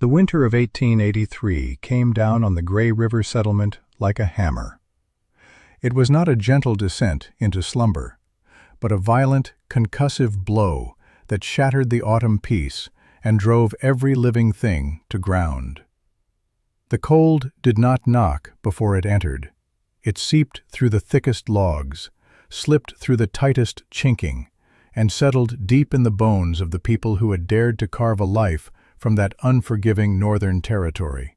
The winter of 1883 came down on the Grey River settlement like a hammer. It was not a gentle descent into slumber, but a violent, concussive blow that shattered the autumn peace and drove every living thing to ground. The cold did not knock before it entered. It seeped through the thickest logs, slipped through the tightest chinking, and settled deep in the bones of the people who had dared to carve a life from that unforgiving northern territory.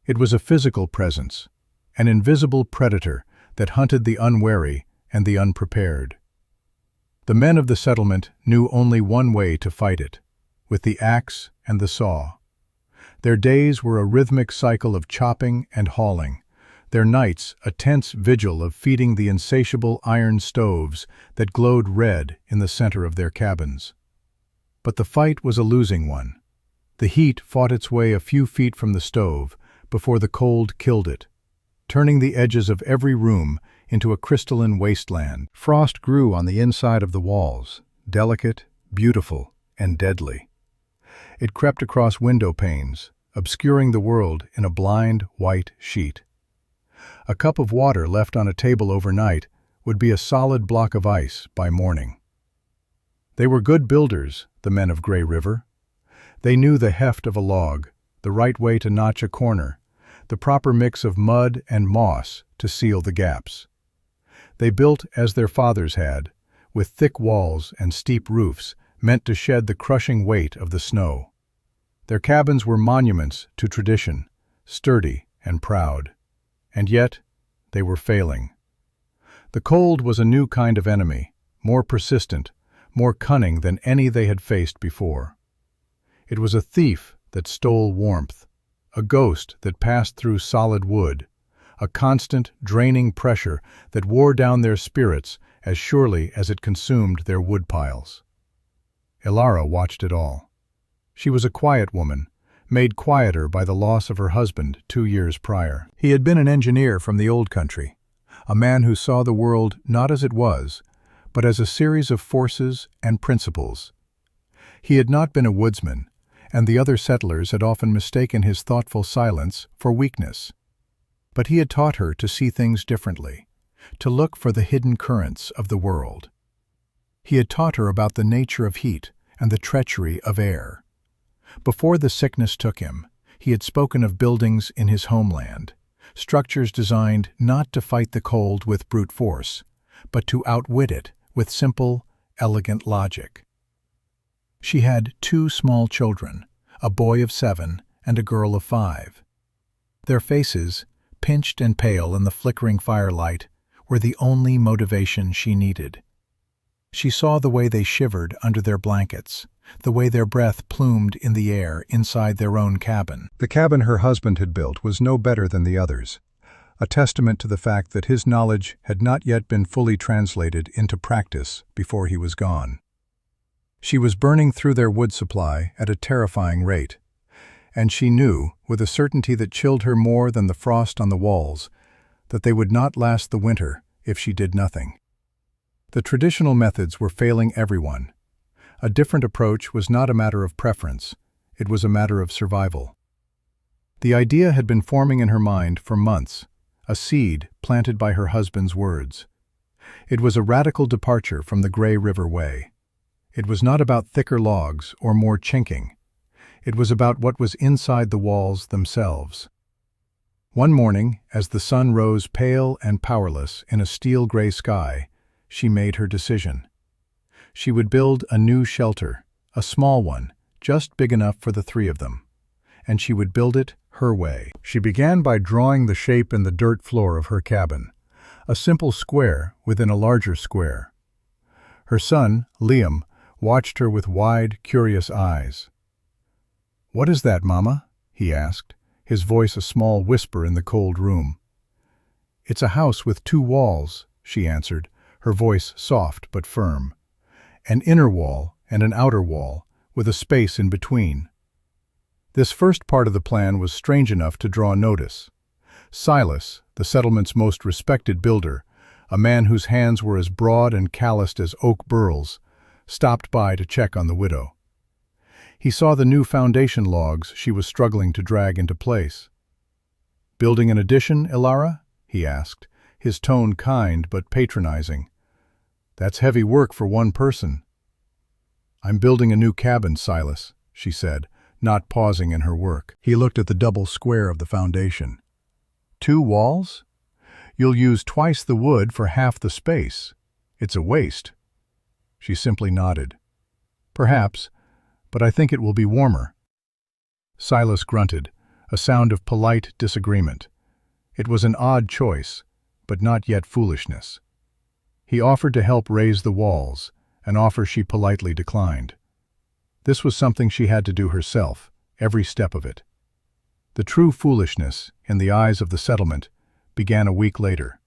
It was a physical presence, an invisible predator that hunted the unwary and the unprepared. The men of the settlement knew only one way to fight it, with the axe and the saw. Their days were a rhythmic cycle of chopping and hauling, their nights a tense vigil of feeding the insatiable iron stoves that glowed red in the center of their cabins. But the fight was a losing one. The heat fought its way a few feet from the stove before the cold killed it, turning the edges of every room into a crystalline wasteland. Frost grew on the inside of the walls, delicate, beautiful, and deadly. It crept across window panes, obscuring the world in a blind, white sheet. A cup of water left on a table overnight would be a solid block of ice by morning. They were good builders, the men of Grey River. They knew the heft of a log, the right way to notch a corner, the proper mix of mud and moss to seal the gaps. They built as their fathers had, with thick walls and steep roofs meant to shed the crushing weight of the snow. Their cabins were monuments to tradition, sturdy and proud. And yet, they were failing. The cold was a new kind of enemy, more persistent, more cunning than any they had faced before. It was a thief that stole warmth, a ghost that passed through solid wood, a constant, draining pressure that wore down their spirits as surely as it consumed their wood piles. Ilara watched it all. She was a quiet woman, made quieter by the loss of her husband 2 years prior. He had been an engineer from the old country, a man who saw the world not as it was, but as a series of forces and principles. He had not been a woodsman, and the other settlers had often mistaken his thoughtful silence for weakness. But he had taught her to see things differently, to look for the hidden currents of the world. He had taught her about the nature of heat and the treachery of air. Before the sickness took him, he had spoken of buildings in his homeland, structures designed not to fight the cold with brute force, but to outwit it with simple, elegant logic. She had 2 small children, a boy of 7 and a girl of 5. Their faces, pinched and pale in the flickering firelight, were the only motivation she needed. She saw the way they shivered under their blankets, the way their breath plumed in the air inside their own cabin. The cabin her husband had built was no better than the others, a testament to the fact that his knowledge had not yet been fully translated into practice before he was gone. She was burning through their wood supply at a terrifying rate, and she knew, with a certainty that chilled her more than the frost on the walls, that they would not last the winter if she did nothing. The traditional methods were failing everyone. A different approach was not a matter of preference, it was a matter of survival. The idea had been forming in her mind for months, a seed planted by her husband's words. It was a radical departure from the Grey River way. It was not about thicker logs or more chinking. It was about what was inside the walls themselves. One morning, as the sun rose pale and powerless in a steel-gray sky, she made her decision. She would build a new shelter, a small one, just big enough for the 3 of them. And she would build it her way. She began by drawing the shape in the dirt floor of her cabin, a simple square within a larger square. Her son, Liam, watched her with wide, curious eyes. "What is that, Mama?" he asked, his voice a small whisper in the cold room. "It's a house with 2 walls," she answered, her voice soft but firm. "An inner wall and an outer wall, with a space in between." This first part of the plan was strange enough to draw notice. Silas, the settlement's most respected builder, a man whose hands were as broad and calloused as oak burls, stopped by to check on the widow. He saw the new foundation logs she was struggling to drag into place. "Building an addition, Ilara?" he asked, his tone kind but patronizing. "That's heavy work for one person." "I'm building a new cabin, Silas," she said, not pausing in her work. He looked at the double square of the foundation. "2 walls? You'll use twice the wood for half the space. It's a waste." She simply nodded. "Perhaps, but I think it will be warmer." Silas grunted, a sound of polite disagreement. It was an odd choice, but not yet foolishness. He offered to help raise the walls, an offer she politely declined. This was something she had to do herself, every step of it. The true foolishness, in the eyes of the settlement, began a week later.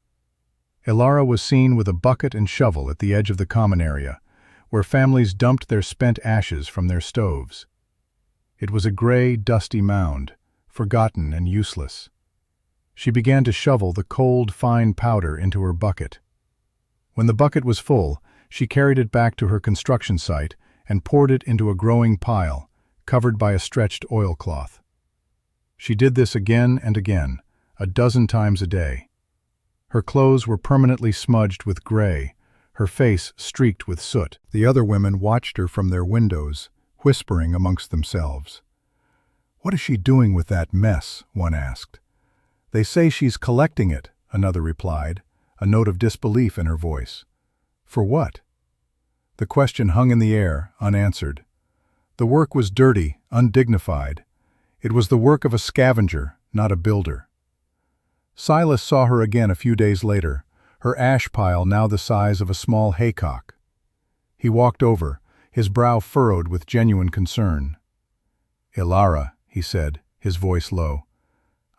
Ilara was seen with a bucket and shovel at the edge of the common area, where families dumped their spent ashes from their stoves. It was a gray, dusty mound, forgotten and useless. She began to shovel the cold, fine powder into her bucket. When the bucket was full, she carried it back to her construction site and poured it into a growing pile, covered by a stretched oilcloth. She did this again and again, a dozen times a day. Her clothes were permanently smudged with gray, her face streaked with soot. The other women watched her from their windows, whispering amongst themselves. "What is she doing with that mess?" one asked. "They say she's collecting it," another replied, a note of disbelief in her voice. "For what?" The question hung in the air, unanswered. The work was dirty, undignified. It was the work of a scavenger, not a builder. Silas saw her again a few days later, her ash pile now the size of a small haycock. He walked over, his brow furrowed with genuine concern. "Ilara," he said, his voice low,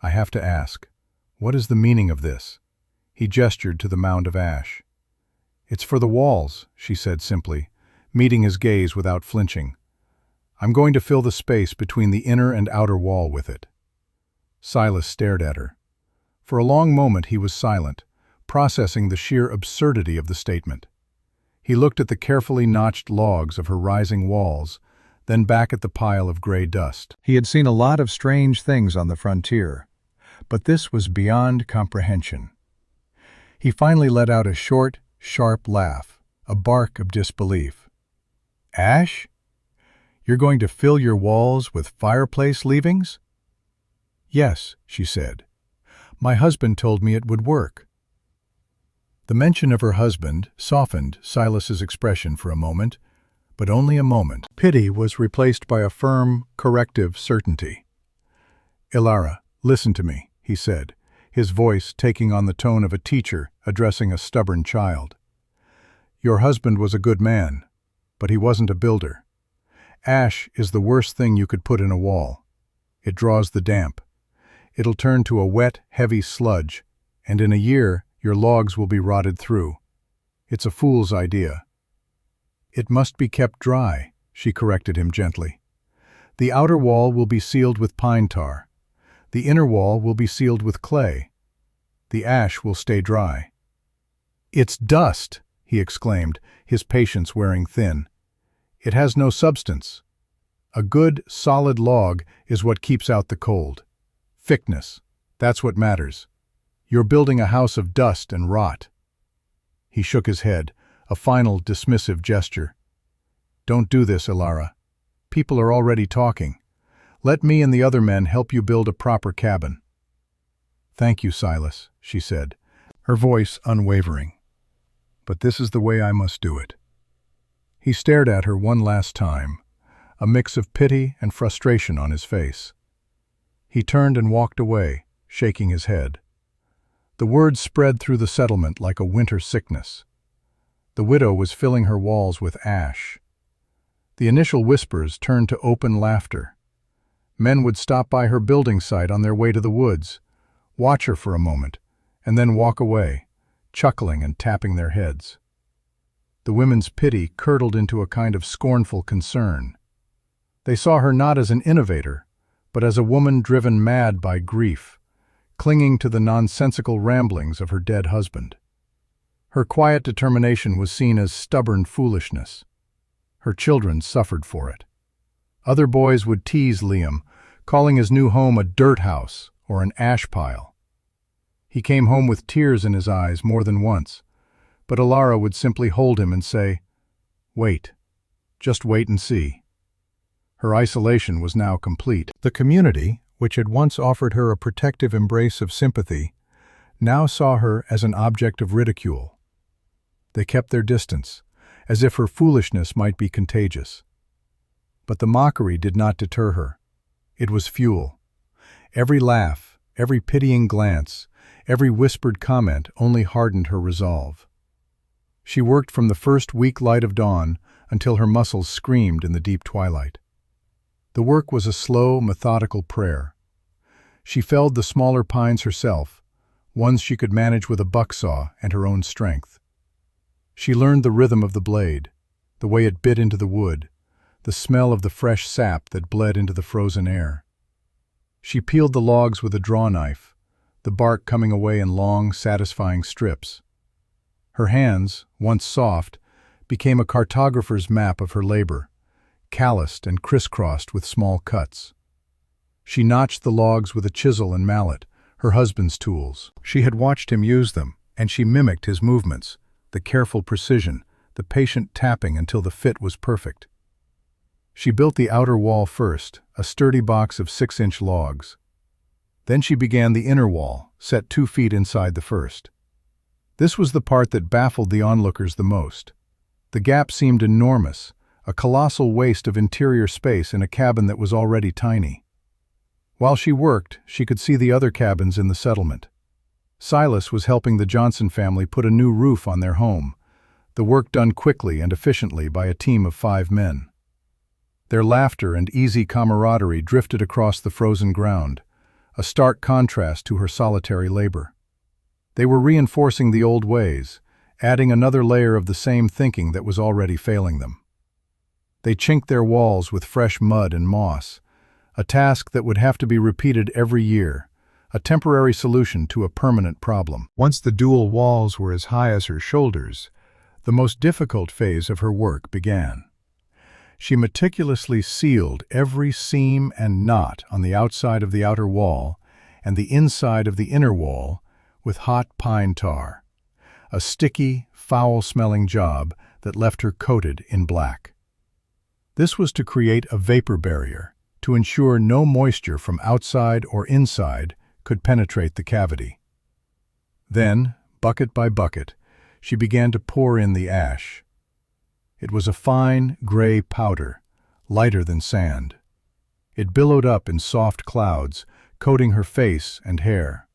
"I have to ask, what is the meaning of this?" He gestured to the mound of ash. "It's for the walls," she said simply, meeting his gaze without flinching. "I'm going to fill the space between the inner and outer wall with it." Silas stared at her. For a long moment he was silent, processing the sheer absurdity of the statement. He looked at the carefully notched logs of her rising walls, then back at the pile of gray dust. He had seen a lot of strange things on the frontier, but this was beyond comprehension. He finally let out a short, sharp laugh, a bark of disbelief. "Ash? You're going to fill your walls with fireplace leavings?" "Yes," she said. "My husband told me it would work." The mention of her husband softened Silas's expression for a moment, but only a moment. Pity was replaced by a firm, corrective certainty. "Ilara, listen to me," he said, his voice taking on the tone of a teacher addressing a stubborn child. "Your husband was a good man, but he wasn't a builder. Ash is the worst thing you could put in a wall. It draws the damp. It'll turn to a wet, heavy sludge, and in a year your logs will be rotted through. It's a fool's idea." "It must be kept dry," she corrected him gently. "The outer wall will be sealed with pine tar. The inner wall will be sealed with clay. The ash will stay dry." "It's dust!" he exclaimed, his patience wearing thin. "It has no substance. A good, solid log is what keeps out the cold. Thickness, that's what matters. You're building a house of dust and rot." He shook his head, a final dismissive gesture. "Don't do this, Ilara. People are already talking. Let me and the other men help you build a proper cabin." "Thank you, Silas," she said, her voice unwavering. "But this is the way I must do it." He stared at her one last time, a mix of pity and frustration on his face. He turned and walked away, shaking his head. The word spread through the settlement like a winter sickness. The widow was filling her walls with ash. The initial whispers turned to open laughter. Men would stop by her building site on their way to the woods, watch her for a moment, and then walk away, chuckling and tapping their heads. The women's pity curdled into a kind of scornful concern. They saw her not as an innovator, but as a woman driven mad by grief, clinging to the nonsensical ramblings of her dead husband. Her quiet determination was seen as stubborn foolishness. Her children suffered for it. Other boys would tease Liam, calling his new home a dirt house or an ash pile. He came home with tears in his eyes more than once, but Alara would simply hold him and say, "Wait. Just wait and see." Her isolation was now complete. The community, which had once offered her a protective embrace of sympathy, now saw her as an object of ridicule. They kept their distance, as if her foolishness might be contagious. But the mockery did not deter her. It was fuel. Every laugh, every pitying glance, every whispered comment only hardened her resolve. She worked from the first weak light of dawn until her muscles screamed in the deep twilight. The work was a slow, methodical prayer. She felled the smaller pines herself, ones she could manage with a bucksaw and her own strength. She learned the rhythm of the blade, the way it bit into the wood, the smell of the fresh sap that bled into the frozen air. She peeled the logs with a draw knife, the bark coming away in long, satisfying strips. Her hands, once soft, became a cartographer's map of her labor, calloused and crisscrossed with small cuts. She notched the logs with a chisel and mallet, her husband's tools. She had watched him use them, and she mimicked his movements, the careful precision, the patient tapping until the fit was perfect. She built the outer wall first, a sturdy box of 6-inch logs. Then she began the inner wall, set 2 feet inside the first. This was the part that baffled the onlookers the most. The gap seemed enormous, a colossal waste of interior space in a cabin that was already tiny. While she worked, she could see the other cabins in the settlement. Silas was helping the Johnson family put a new roof on their home, the work done quickly and efficiently by a team of 5 men. Their laughter and easy camaraderie drifted across the frozen ground, a stark contrast to her solitary labor. They were reinforcing the old ways, adding another layer of the same thinking that was already failing them. They chinked their walls with fresh mud and moss, a task that would have to be repeated every year, a temporary solution to a permanent problem. Once the dual walls were as high as her shoulders, the most difficult phase of her work began. She meticulously sealed every seam and knot on the outside of the outer wall and the inside of the inner wall with hot pine tar, a sticky, foul-smelling job that left her coated in black. This was to create a vapor barrier, to ensure no moisture from outside or inside could penetrate the cavity. Then, bucket by bucket, she began to pour in the ash. It was a fine, gray powder, lighter than sand. It billowed up in soft clouds, coating her face and hair.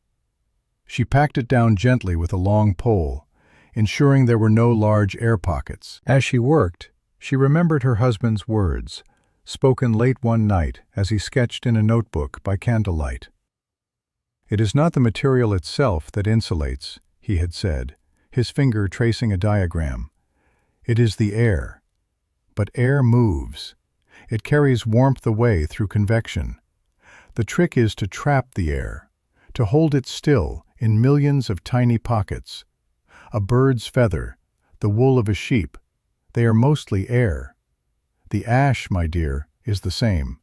She packed it down gently with a long pole, ensuring there were no large air pockets. As she worked, she remembered her husband's words, spoken late one night as he sketched in a notebook by candlelight. "It is not the material itself that insulates," he had said, his finger tracing a diagram. "It is the air. But air moves. It carries warmth away through convection. The trick is to trap the air, to hold it still in millions of tiny pockets. A bird's feather, the wool of a sheep, they are mostly air. The ash, my dear, is the same.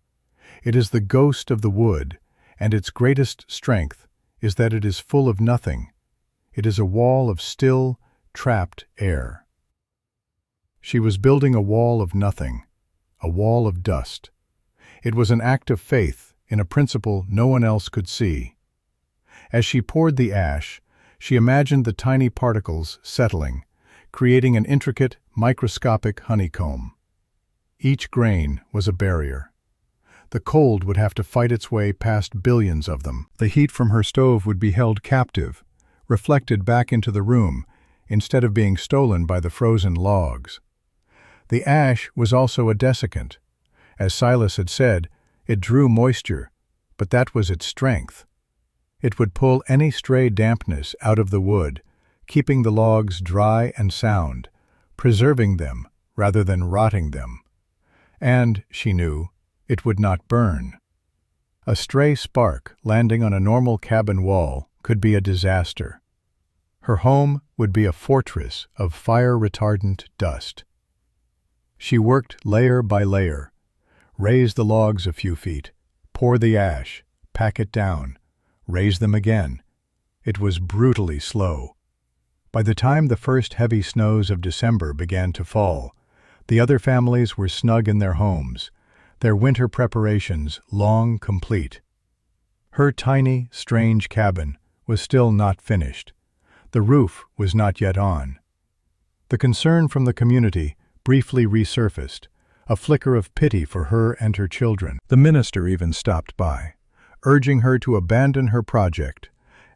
It is the ghost of the wood, and its greatest strength is that it is full of nothing. It is a wall of still, trapped air." She was building a wall of nothing, a wall of dust. It was an act of faith in a principle no one else could see. As she poured the ash, she imagined the tiny particles settling, creating an intricate, microscopic honeycomb. Each grain was a barrier. The cold would have to fight its way past billions of them. The heat from her stove would be held captive, reflected back into the room, instead of being stolen by the frozen logs. The ash was also a desiccant. As Silas had said, it drew moisture, but that was its strength. It would pull any stray dampness out of the wood, keeping the logs dry and sound, preserving them rather than rotting them. And, she knew, it would not burn. A stray spark landing on a normal cabin wall could be a disaster. Her home would be a fortress of fire-retardant dust. She worked layer by layer, Raise the logs a few feet, pour the ash, pack it down, raise them again. It was brutally slow. By the time the first heavy snows of December began to fall, the other families were snug in their homes, their winter preparations long complete. Her tiny, strange cabin was still not finished. The roof was not yet on. The concern from the community briefly resurfaced, a flicker of pity for her and her children. The minister even stopped by, urging her to abandon her project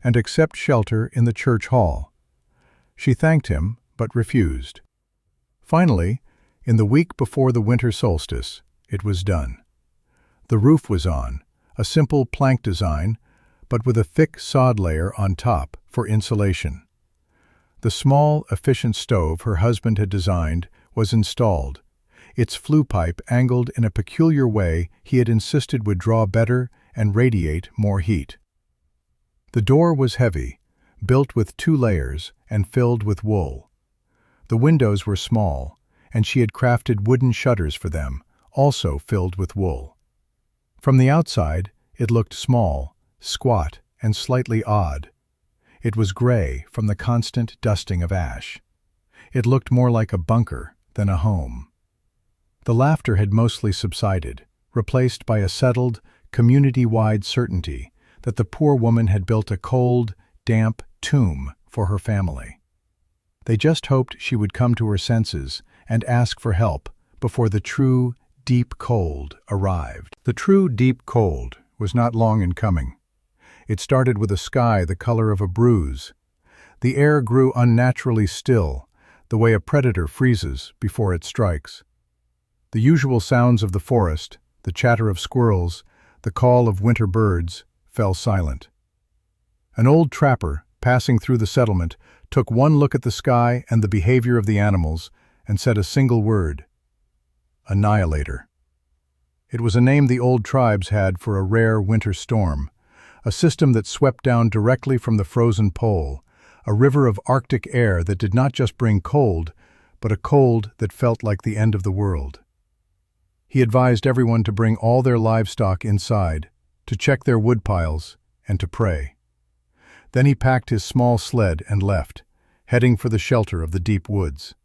and accept shelter in the church hall. She thanked him, but refused. Finally, in the week before the winter solstice, it was done. The roof was on, a simple plank design, but with a thick sod layer on top for insulation. The small, efficient stove her husband had designed was installed, its flue pipe angled in a peculiar way he had insisted would draw better and radiate more heat. The door was heavy, built with 2 layers and filled with wool. The windows were small, and she had crafted wooden shutters for them, also filled with wool. From the outside, it looked small, squat, and slightly odd. It was gray from the constant dusting of ash. It looked more like a bunker than a home. The laughter had mostly subsided, replaced by a settled, community-wide certainty that the poor woman had built a cold, damp tomb for her family. They just hoped she would come to her senses and ask for help before the true, deep cold arrived. The true, deep cold was not long in coming. It started with a sky the color of a bruise. The air grew unnaturally still, the way a predator freezes before it strikes. The usual sounds of the forest, the chatter of squirrels, the call of winter birds, fell silent. An old trapper, passing through the settlement, took one look at the sky and the behavior of the animals and said a single word: Annihilator. It was a name the old tribes had for a rare winter storm, a system that swept down directly from the frozen pole, a river of Arctic air that did not just bring cold, but a cold that felt like the end of the world. He advised everyone to bring all their livestock inside, to check their wood piles, and to pray. Then he packed his small sled and left, heading for the shelter of the deep woods.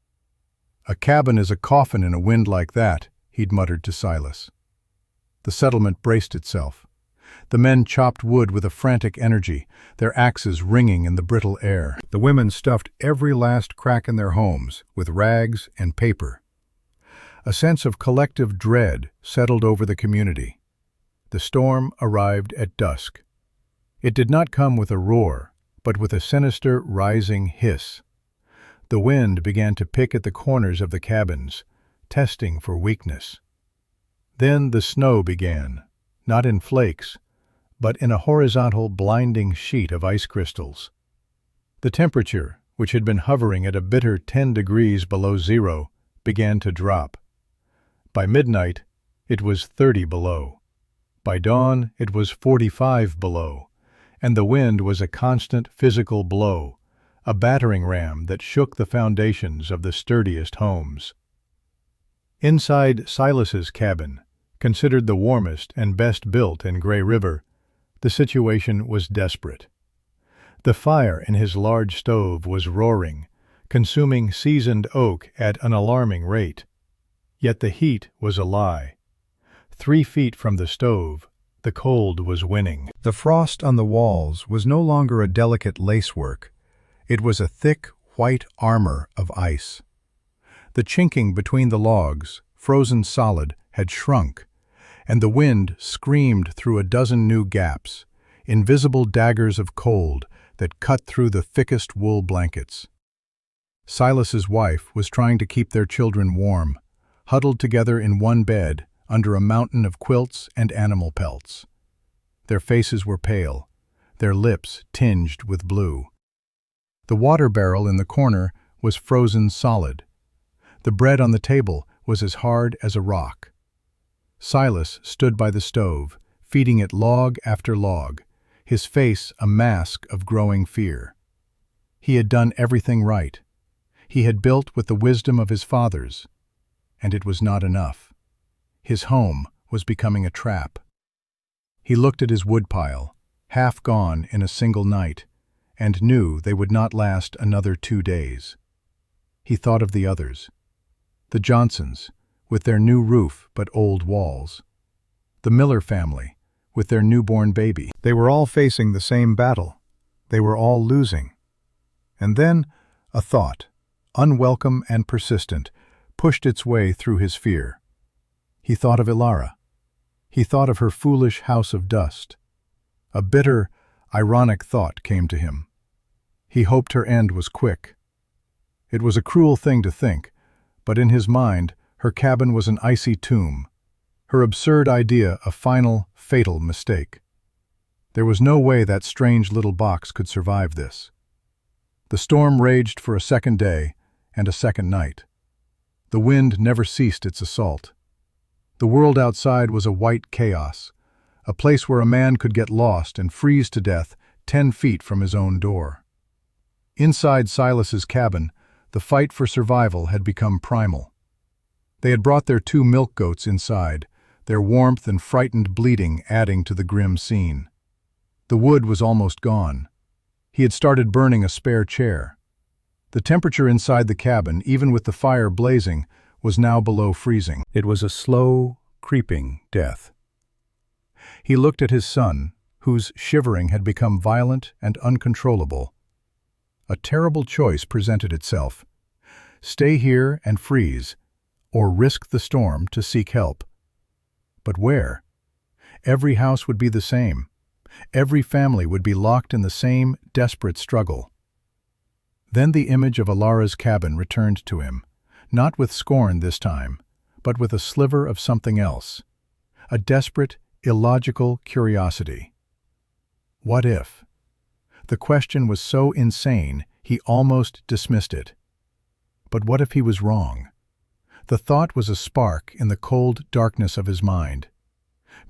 "A cabin is a coffin in a wind like that," he'd muttered to Silas. The settlement braced itself. The men chopped wood with a frantic energy, their axes ringing in the brittle air. The women stuffed every last crack in their homes with rags and paper. A sense of collective dread settled over the community. The storm arrived at dusk. It did not come with a roar, but with a sinister, rising hiss. The wind began to pick at the corners of the cabins, testing for weakness. Then the snow began, not in flakes, but in a horizontal, blinding sheet of ice crystals. The temperature, which had been hovering at a bitter 10 degrees below zero, began to drop. By midnight, it was 30 below. By dawn, it was 45 below, and the wind was a constant physical blow, a battering ram that shook the foundations of the sturdiest homes. Inside Silas's cabin, considered the warmest and best built in Gray River, the situation was desperate. The fire in his large stove was roaring, consuming seasoned oak at an alarming rate. Yet the heat was a lie. 3 feet from the stove, the cold was winning. The frost on the walls was no longer a delicate lacework. It was a thick, white armor of ice. The chinking between the logs, frozen solid, had shrunk, and the wind screamed through a dozen new gaps, invisible daggers of cold that cut through the thickest wool blankets. Silas's wife was trying to keep their children warm, huddled together in one bed under a mountain of quilts and animal pelts. Their faces were pale, their lips tinged with blue. The water barrel in the corner was frozen solid. The bread on the table was as hard as a rock. Silas stood by the stove, feeding it log after log, his face a mask of growing fear. He had done everything right. He had built with the wisdom of his fathers, and it was not enough. His home was becoming a trap. He looked at his woodpile, half gone in a single night, and knew they would not last another 2 days. He thought of the others. The Johnsons, with their new roof but old walls. The Miller family, with their newborn baby. They were all facing the same battle. They were all losing. And then a thought, unwelcome and persistent, pushed its way through his fear. He thought of Ilara. He thought of her foolish house of dust. A bitter, ironic thought came to him. He hoped her end was quick. It was a cruel thing to think, but in his mind, her cabin was an icy tomb, her absurd idea a final, fatal mistake. There was no way that strange little box could survive this. The storm raged for a second day and a second night. The wind never ceased its assault. The world outside was a white chaos, a place where a man could get lost and freeze to death 10 feet from his own door. Inside Silas's cabin, the fight for survival had become primal. They had brought their 2 milk goats inside, their warmth and frightened bleating adding to the grim scene. The wood was almost gone. He had started burning a spare chair. The temperature inside the cabin, even with the fire blazing, was now below freezing. It was a slow, creeping death. He looked at his son, whose shivering had become violent and uncontrollable. A terrible choice presented itself. Stay here and freeze, or risk the storm to seek help. But where? Every house would be the same. Every family would be locked in the same desperate struggle. Then the image of Ilara's cabin returned to him, not with scorn this time, but with a sliver of something else, a desperate, illogical curiosity. What if? The question was so insane he almost dismissed it. But what if he was wrong? The thought was a spark in the cold darkness of his mind.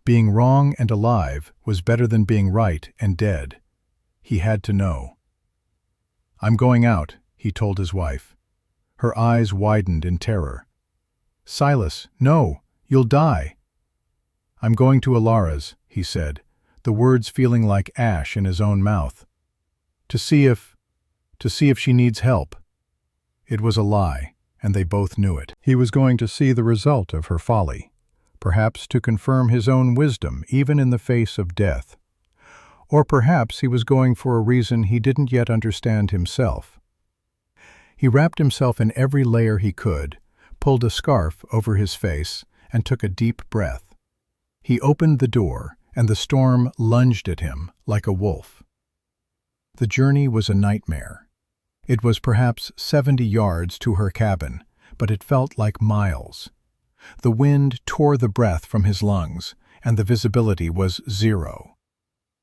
Being wrong and alive was better than being right and dead. He had to know. "I'm going out," he told his wife. Her eyes widened in terror. "Silas, no, you'll die." "I'm going to Ilara's," he said, the words feeling like ash in his own mouth. To see if she needs help." It was a lie, and they both knew it. He was going to see the result of her folly, perhaps to confirm his own wisdom even in the face of death. Or perhaps he was going for a reason he didn't yet understand himself. He wrapped himself in every layer he could, pulled a scarf over his face, and took a deep breath. He opened the door, and the storm lunged at him like a wolf. The journey was a nightmare. It was perhaps 70 yards to her cabin, but it felt like miles. The wind tore the breath from his lungs, and the visibility was 0.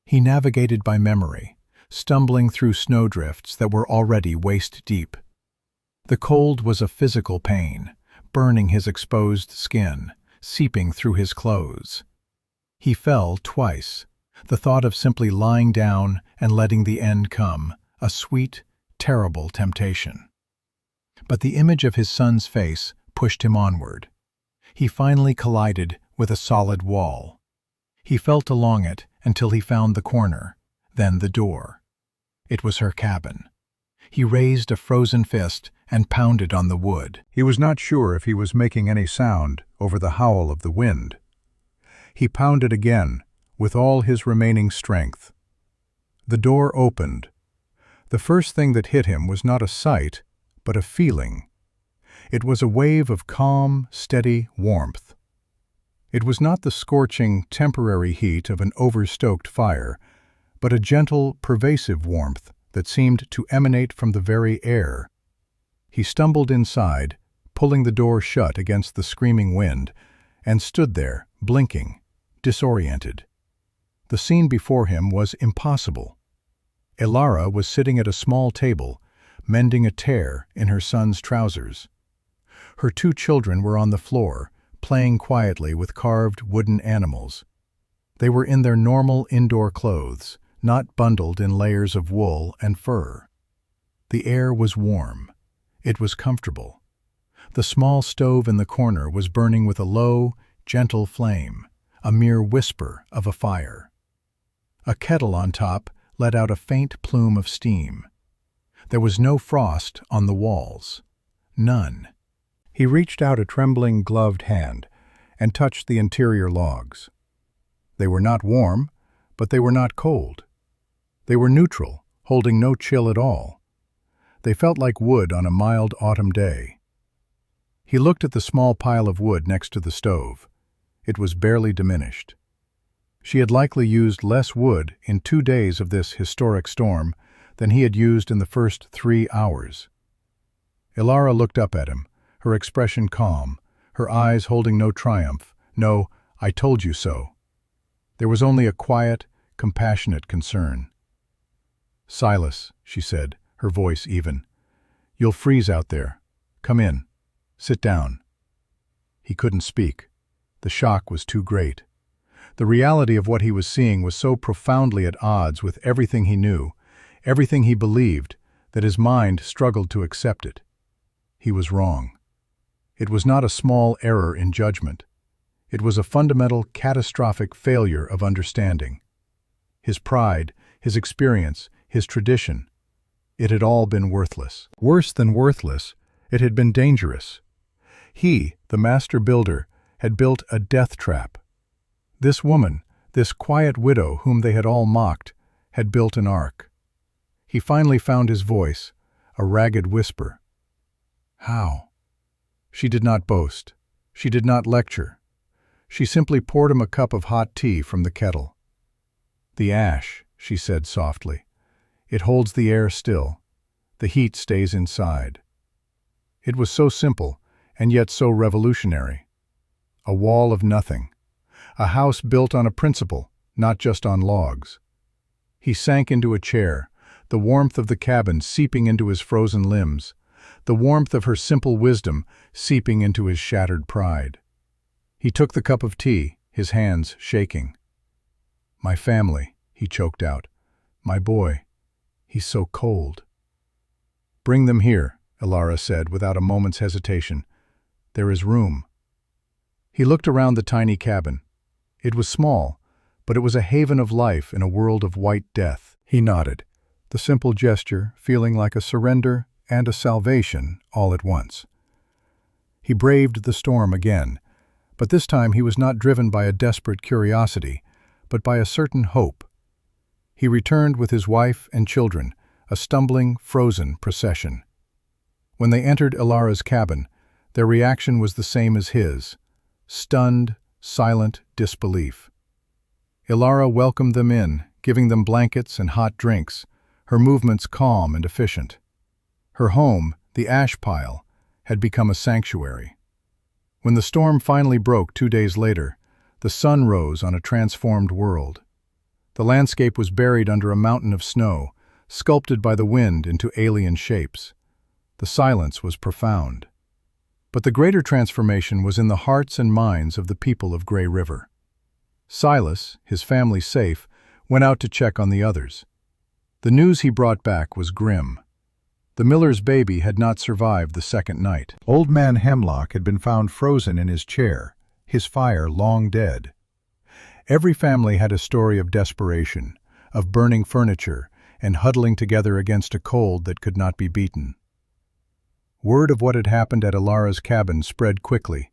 He navigated by memory, stumbling through snowdrifts that were already waist-deep. The cold was a physical pain, burning his exposed skin, seeping through his clothes. He fell twice, the thought of simply lying down and letting the end come, a sweet, terrible temptation. But the image of his son's face pushed him onward. He finally collided with a solid wall. He felt along it until he found the corner, then the door. It was her cabin. He raised a frozen fist and pounded on the wood. He was not sure if he was making any sound over the howl of the wind. He pounded again, with all his remaining strength. The door opened. The first thing that hit him was not a sight, but a feeling. It was a wave of calm, steady warmth. It was not the scorching, temporary heat of an overstoked fire, but a gentle, pervasive warmth that seemed to emanate from the very air. He stumbled inside, pulling the door shut against the screaming wind, and stood there, blinking, disoriented. The scene before him was impossible. Ilara was sitting at a small table, mending a tear in her son's trousers. Her 2 children were on the floor, playing quietly with carved wooden animals. They were in their normal indoor clothes, not bundled in layers of wool and fur. The air was warm. It was comfortable. The small stove in the corner was burning with a low, gentle flame, a mere whisper of a fire. A kettle on top let out a faint plume of steam. There was no frost on the walls. None. He reached out a trembling, gloved hand and touched the interior logs. They were not warm, but they were not cold. They were neutral, holding no chill at all. They felt like wood on a mild autumn day. He looked at the small pile of wood next to the stove. It was barely diminished. She had likely used less wood in 2 days of this historic storm than he had used in the first 3 hours. Ilara looked up at him, her expression calm, her eyes holding no triumph, no "I told you so." There was only a quiet, compassionate concern. "Silas," she said, her voice even, "you'll freeze out there. Come in. Sit down." He couldn't speak. The shock was too great. The reality of what he was seeing was so profoundly at odds with everything he knew, everything he believed, that his mind struggled to accept it. He was wrong. It was not a small error in judgment. It was a fundamental, catastrophic failure of understanding. His pride, his experience, his tradition, it had all been worthless. Worse than worthless, it had been dangerous. He, the master builder, had built a death trap. This woman, this quiet widow whom they had all mocked, had built an ark. He finally found his voice, a ragged whisper. How? She did not boast. She did not lecture. She simply poured him a cup of hot tea from the kettle. "The ash," she said softly. "It holds the air still. The heat stays inside." It was so simple, and yet so revolutionary. A wall of nothing. A house built on a principle, not just on logs. He sank into a chair, the warmth of the cabin seeping into his frozen limbs, the warmth of her simple wisdom seeping into his shattered pride. He took the cup of tea, his hands shaking. "My family," he choked out. "My boy. He's so cold." "Bring them here," Ilara said without a moment's hesitation. "There is room." He looked around the tiny cabin. It was small, but it was a haven of life in a world of white death. He nodded, the simple gesture feeling like a surrender and a salvation all at once. He braved the storm again, but this time he was not driven by a desperate curiosity, but by a certain hope. He returned with his wife and children, a stumbling, frozen procession. When they entered Ilara's cabin, their reaction was the same as his: stunned, silent disbelief. Ilara welcomed them in, giving them blankets and hot drinks, her movements calm and efficient. Her home, the ash pile, had become a sanctuary. When the storm finally broke 2 days later, the sun rose on a transformed world. The landscape was buried under a mountain of snow, sculpted by the wind into alien shapes. The silence was profound. But the greater transformation was in the hearts and minds of the people of Grey River. Silas, his family safe, went out to check on the others. The news he brought back was grim. The miller's baby had not survived the second night. Old Man Hemlock had been found frozen in his chair, his fire long dead. Every family had a story of desperation, of burning furniture, and huddling together against a cold that could not be beaten. Word of what had happened at Ilara's cabin spread quickly.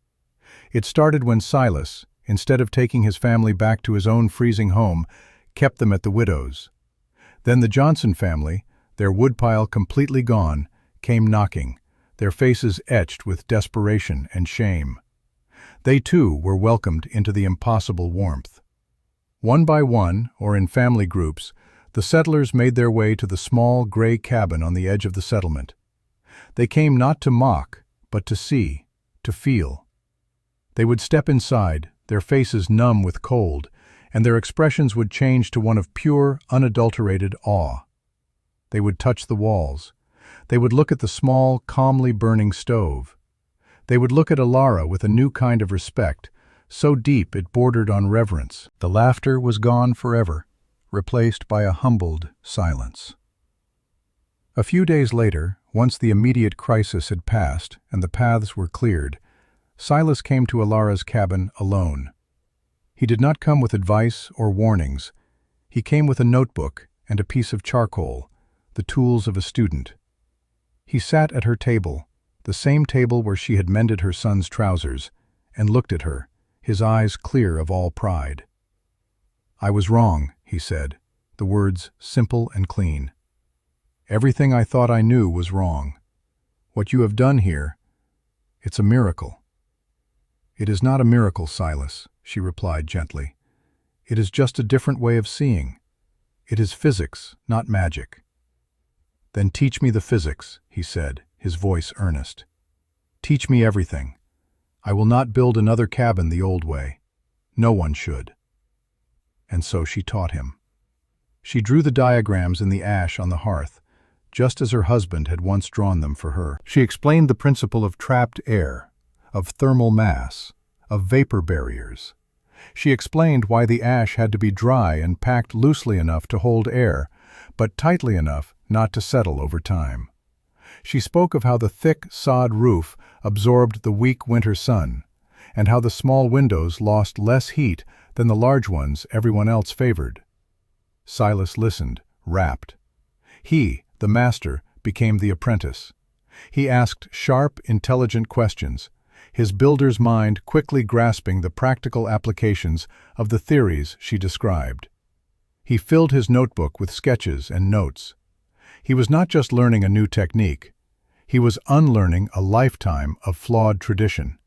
It started when Silas, instead of taking his family back to his own freezing home, kept them at the widow's. Then the Johnson family, their woodpile completely gone, came knocking, their faces etched with desperation and shame. They too were welcomed into the impossible warmth. One by one, or in family groups, the settlers made their way to the small gray cabin on the edge of the settlement. They came not to mock, but to see, to feel. They would step inside, their faces numb with cold, and their expressions would change to one of pure, unadulterated awe. They would touch the walls. They would look at the small, calmly burning stove. They would look at Ilara with a new kind of respect, so deep it bordered on reverence. The laughter was gone forever, replaced by a humbled silence. A few days later, once the immediate crisis had passed and the paths were cleared, Silas came to Ilara's cabin alone. He did not come with advice or warnings. He came with a notebook and a piece of charcoal, the tools of a student. He sat at her table, the same table where she had mended her son's trousers, and looked at her, his eyes clear of all pride. "I was wrong," he said, the words simple and clean. "Everything I thought I knew was wrong. What you have done here, it's a miracle." "It is not a miracle, Silas," she replied gently. "It is just a different way of seeing. It is physics, not magic." "Then teach me the physics," he said, his voice earnest. "Teach me everything. I will not build another cabin the old way. No one should." And so she taught him. She drew the diagrams in the ash on the hearth, just as her husband had once drawn them for her. She explained the principle of trapped air, of thermal mass, of vapor barriers. She explained why the ash had to be dry and packed loosely enough to hold air, but tightly enough not to settle over time. She spoke of how the thick sod roof absorbed the weak winter sun, and how the small windows lost less heat than the large ones everyone else favored. Silas listened, rapt. He, the master, became the apprentice. He asked sharp, intelligent questions, his builder's mind quickly grasping the practical applications of the theories she described. He filled his notebook with sketches and notes. He was not just learning a new technique, he was unlearning a lifetime of flawed tradition.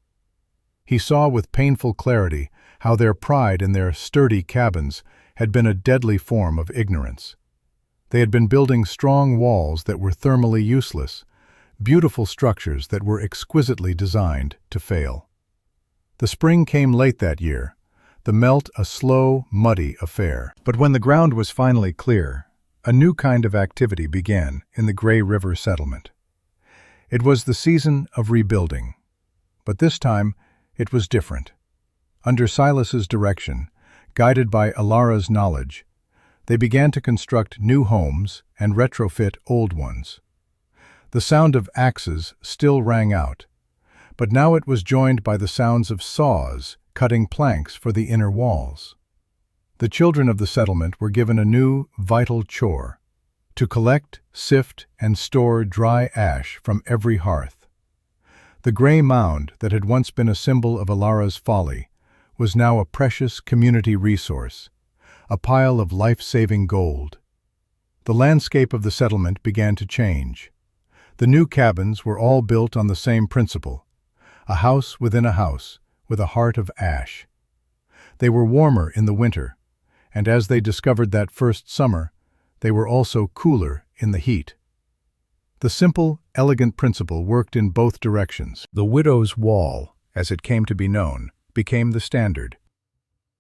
He saw with painful clarity how their pride in their sturdy cabins had been a deadly form of ignorance. They had been building strong walls that were thermally useless, beautiful structures that were exquisitely designed to fail. The spring came late that year, the melt a slow, muddy affair. But when the ground was finally clear, a new kind of activity began in the Grey River settlement. It was the season of rebuilding, but this time it was different. Under Silas's direction, guided by Ilara's knowledge, they began to construct new homes and retrofit old ones. The sound of axes still rang out, but now it was joined by the sounds of saws cutting planks for the inner walls. The children of the settlement were given a new, vital chore: to collect, sift, and store dry ash from every hearth. The gray mound that had once been a symbol of Ilara's folly was now a precious community resource, a pile of life-saving gold. The landscape of the settlement began to change. The new cabins were all built on the same principle: a house within a house, with a heart of ash. They were warmer in the winter, and as they discovered that first summer, they were also cooler in the heat. The simple, elegant principle worked in both directions. The widow's wall, as it came to be known, became the standard.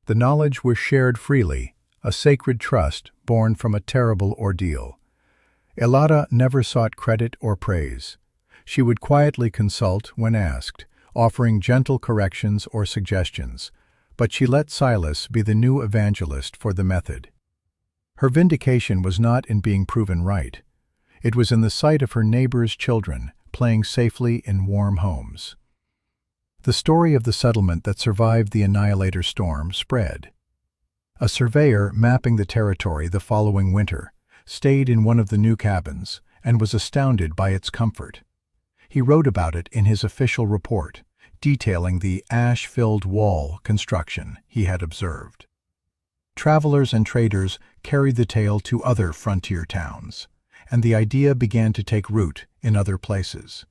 The knowledge was shared freely, a sacred trust born from a terrible ordeal. Ilara never sought credit or praise. She would quietly consult when asked, offering gentle corrections or suggestions, but she let Silas be the new evangelist for the method. Her vindication was not in being proven right. It was in the sight of her neighbors' children playing safely in warm homes. The story of the settlement that survived the Annihilator storm spread. A surveyor mapping the territory the following winter stayed in one of the new cabins and was astounded by its comfort. He wrote about it in his official report, detailing the ash-filled wall construction he had observed. Travelers and traders carried the tale to other frontier towns, and the idea began to take root in other places.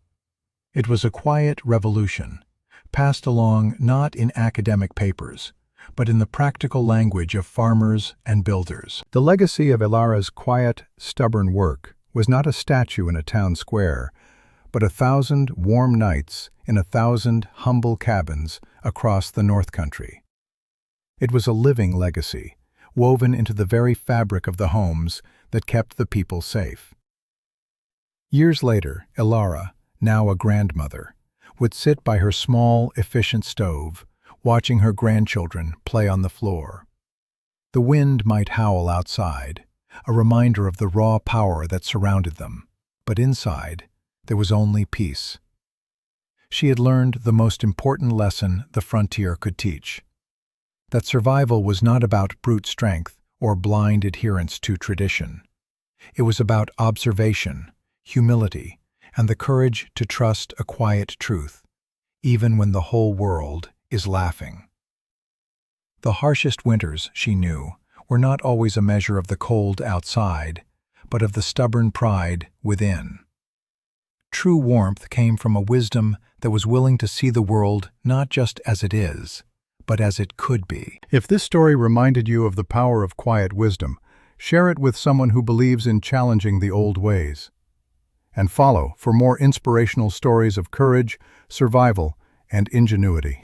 It was a quiet revolution, passed along not in academic papers, but in the practical language of farmers and builders. The legacy of Ilara's quiet, stubborn work was not a statue in a town square, but 1,000 warm nights in 1,000 humble cabins across the North Country. It was a living legacy, woven into the very fabric of the homes that kept the people safe. Years later, Ilara, now a grandmother, would sit by her small, efficient stove, watching her grandchildren play on the floor. The wind might howl outside, a reminder of the raw power that surrounded them, but inside there was only peace. she had learned the most important lesson the frontier could teach: that survival was not about brute strength or blind adherence to tradition. It was about observation, humility, and the courage to trust a quiet truth, even when the whole world is laughing. The harshest winters, she knew, were not always a measure of the cold outside, but of the stubborn pride within. True warmth came from a wisdom that was willing to see the world not just as it is, but as it could be. If this story reminded you of the power of quiet wisdom, share it with someone who believes in challenging the old ways. And follow for more inspirational stories of courage, survival, and ingenuity.